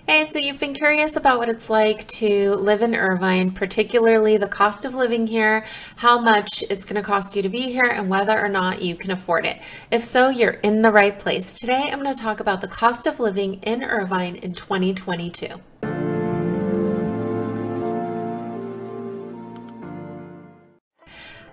Hey, so you've been curious about what it's like to live in Irvine, particularly the cost of living here, how much it's going to cost you to be here, and whether or not you can afford it. If so, you're in the right place. Today, I'm going to talk about the cost of living in Irvine in 2022.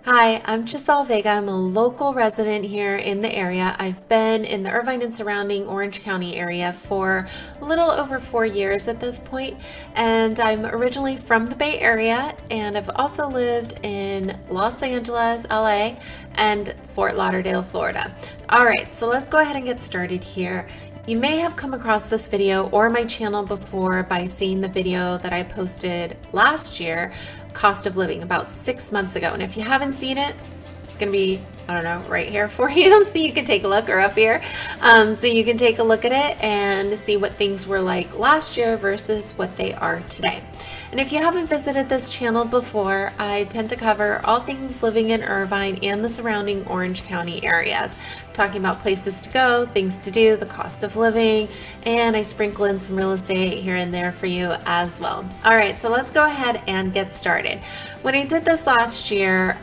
Hi, I'm Giselle Vega. I'm a local resident here in the area. I've been in the Irvine and surrounding Orange County area for a little over 4 years at this point, and I'm originally from the Bay Area, and I've also lived in Los Angeles, LA, and Fort Lauderdale, Florida. All right, so let's go ahead and get started here. You may have come across this video or my channel before by seeing the video that I posted last year, cost of living, about 6 months ago. And if you haven't seen it, it's going to be, I don't know, right here for you so you can take a look, or up here. So you can take a look at it and see what things were like last year versus what they are today. And if you haven't visited this channel before, I tend to cover all things living in Irvine and the surrounding Orange County areas, talking about places to go, things to do, the cost of living, and I sprinkle in some real estate here and there for you as well. All right, so let's go ahead and get started. When I did this last year,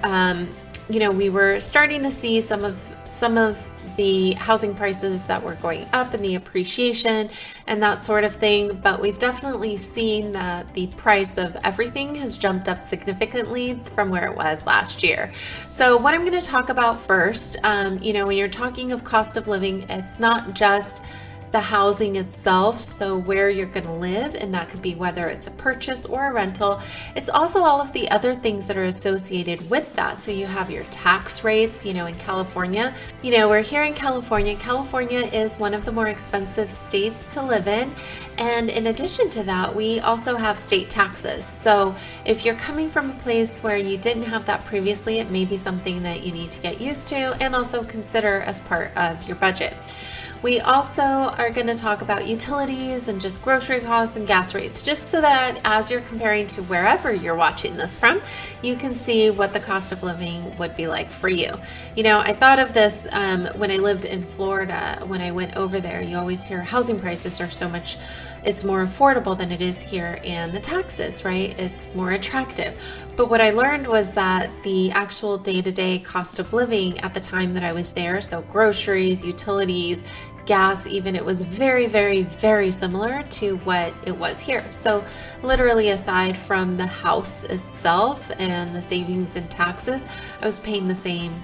we were starting to see some of the housing prices that were going up and the appreciation and that sort of thing, but we've definitely seen that the price of everything has jumped up significantly from where it was last year. So what I'm going to talk about first, when you're talking of cost of living, it's not just the housing itself, so where you're going to live, and that could be whether it's a purchase or a rental. It's also all of the other things that are associated with that. So you have your tax rates, in California. We're here in California. California is one of the more expensive states to live in. And in addition to that, we also have state taxes. So if you're coming from a place where you didn't have that previously, it may be something that you need to get used to and also consider as part of your budget. We also are going to talk about utilities and just grocery costs and gas rates, just so that as you're comparing to wherever you're watching this from, you can see what the cost of living would be like for you. I thought of this when I lived in Florida. When I went over there, you always hear housing prices are so much, it's more affordable than it is here, and the taxes, right? It's more attractive. But what I learned was that the actual day-to-day cost of living at the time that I was there, so groceries, utilities, gas, even, it was very, very, very similar to what it was here. So literally, aside from the house itself and the savings and taxes, I was paying the same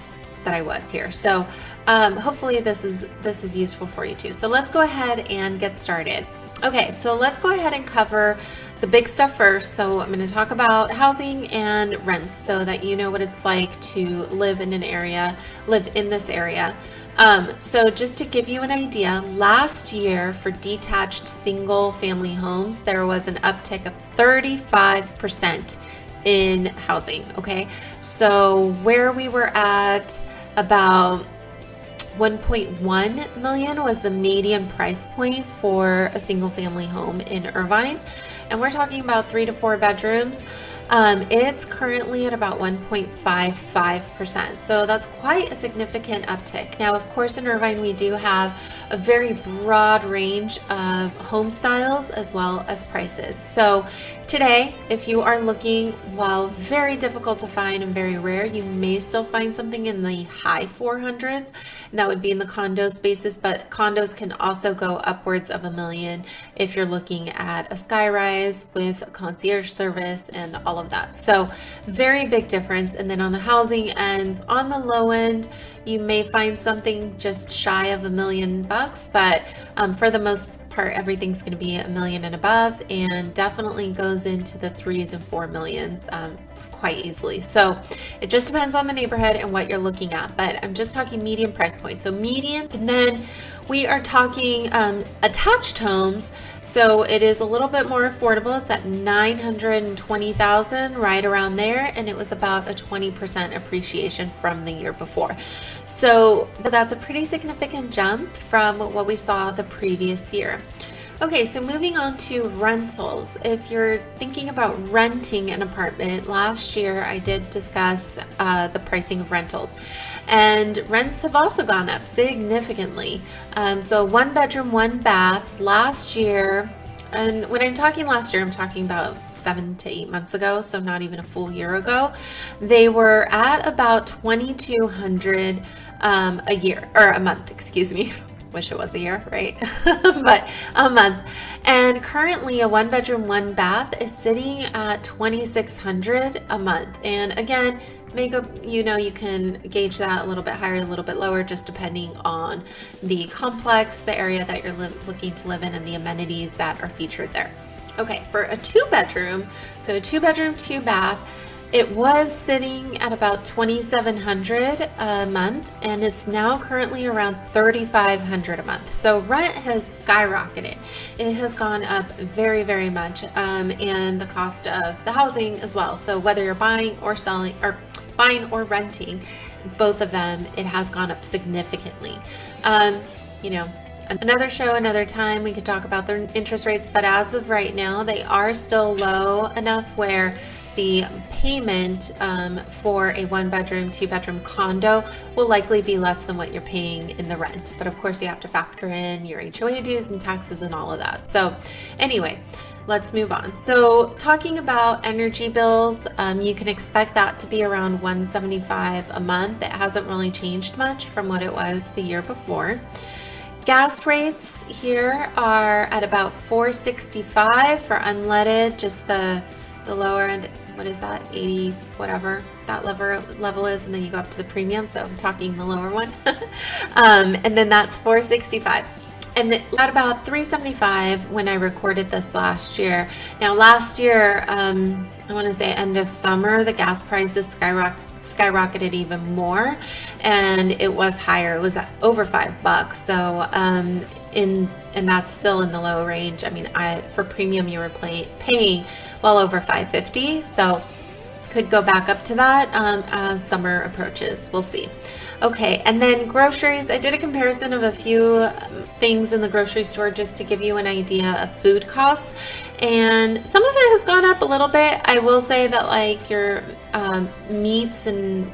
that I was here. So hopefully this is useful for you too. So let's go ahead and get started. Okay, so let's go ahead and cover the big stuff first. So I'm going to talk about housing and rents so that you know what it's like to live in this area. So just to give you an idea, last year for detached single family homes, there was an uptick of 35% in housing. Okay, so where we were at about 1.1 million was the median price point for a single family home in Irvine, and we're talking about 3 to 4 bedrooms. It's currently at about 1.55%. So that's quite a significant uptick. Now, of course, in Irvine, we do have a very broad range of home styles as well as prices. So today, if you are looking, while very difficult to find and very rare, you may still find something in the high 400s, and that would be in the condo spaces, but condos can also go upwards of $1 million if you're looking at a skyrise with a concierge service and all of that. So very big difference. And then on the housing end, on the low end, you may find something just shy of $1 million, but for the most part, everything's going to be $1 million and above, and definitely goes into the 3s and 4 millions quite easily. So it just depends on the neighborhood and what you're looking at, but I'm just talking median price point. So median, and then we are talking attached homes. So it is a little bit more affordable. It's at $920,000, right around there, and it was about a 20% appreciation from the year before. So that's a pretty significant jump from what we saw the previous year. Okay, so moving on to rentals. If you're thinking about renting an apartment, last year I did discuss the pricing of rentals, and rents have also gone up significantly. So 1 bedroom, 1 bath last year And when I'm talking last year, I'm talking about 7 to 8 months ago, so not even a full year ago. They were at about 2,200 a year, or a month, excuse me. Wish it was a year, right? But a month. And currently a 1 bedroom, 1 bath is sitting at 2,600 a month. And again, you can gauge that a little bit higher, a little bit lower, just depending on the complex, the area that you're looking to live in, and the amenities that are featured there. Okay, for a 2 bedroom, so a 2 bedroom, 2 bath, it was sitting at about 2,700 a month, and it's now currently around 3,500 a month. So rent has skyrocketed. It has gone up very, very much, and the cost of the housing as well. So whether you're buying or selling, or buying or renting, both of them, it has gone up significantly. Another show, another time, we could talk about their interest rates, but as of right now, they are still low enough where the payment for a 1 bedroom, 2 bedroom condo will likely be less than what you're paying in the rent. But of course, you have to factor in your HOA dues and taxes and all of that. So anyway, let's move on. So talking about energy bills, you can expect that to be around $175 a month. It hasn't really changed much from what it was the year before. Gas rates here are at about $4.65 for unleaded, just the lower end. What is that? 80, whatever that level is, and then you go up to the premium. So I'm talking the lower one, and then that's $4.65. And at about $3.75 when I recorded this last year. Now last year, I want to say end of summer, the gas prices skyrocketed even more, and it was higher. It was at over $5. So and that's still in the low range. I mean, for premium you were paying well over $5.50. So could go back up to that as summer approaches. We'll see. Okay, and then groceries. I did a comparison of a few things in the grocery store just to give you an idea of food costs, and some of it has gone up a little bit. I will say that like your meats and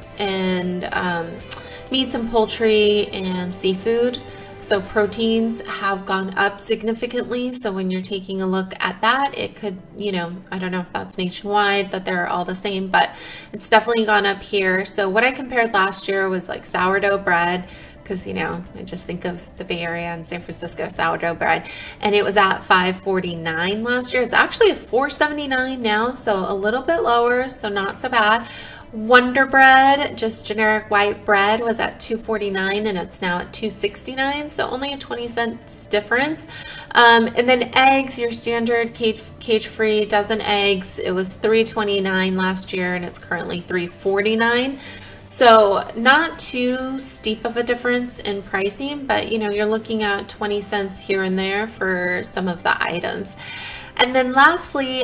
poultry and seafood, so proteins, have gone up significantly. So when you're taking a look at that, it could, I don't know if that's nationwide, that they're all the same, but it's definitely gone up here. So what I compared last year was like sourdough bread, because, I just think of the Bay Area and San Francisco sourdough bread, and it was at $5.49 last year. It's actually at $4.79 now, so a little bit lower, so not so bad. Wonder Bread, just generic white bread, was at $2.49 and it's now at $2.69, so only a 20 cents difference. And then eggs, your standard cage-free dozen eggs, it was $3.29 last year and it's currently $3.49. So not too steep of a difference in pricing, but you're looking at 20 cents here and there for some of the items. And then lastly,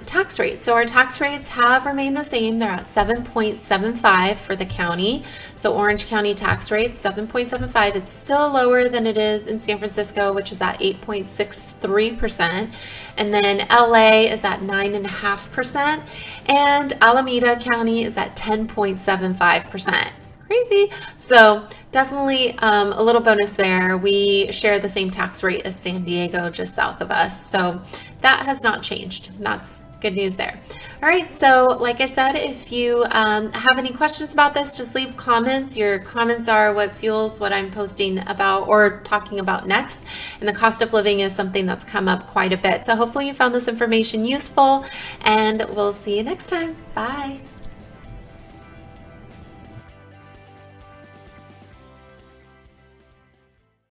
tax rates. So our tax rates have remained the same. They're at 7.75 for the county. So Orange County tax rate, 7.75. It's still lower than it is in San Francisco, which is at 8.63%. And then LA is at 9.5%. And Alameda County is at 10.75%. Crazy. So definitely a little bonus there. We share the same tax rate as San Diego, just south of us. So that has not changed. That's good news there. All right. So like I said, if you have any questions about this, just leave comments. Your comments are what fuels what I'm posting about or talking about next. And the cost of living is something that's come up quite a bit. So hopefully you found this information useful, and we'll see you next time. Bye.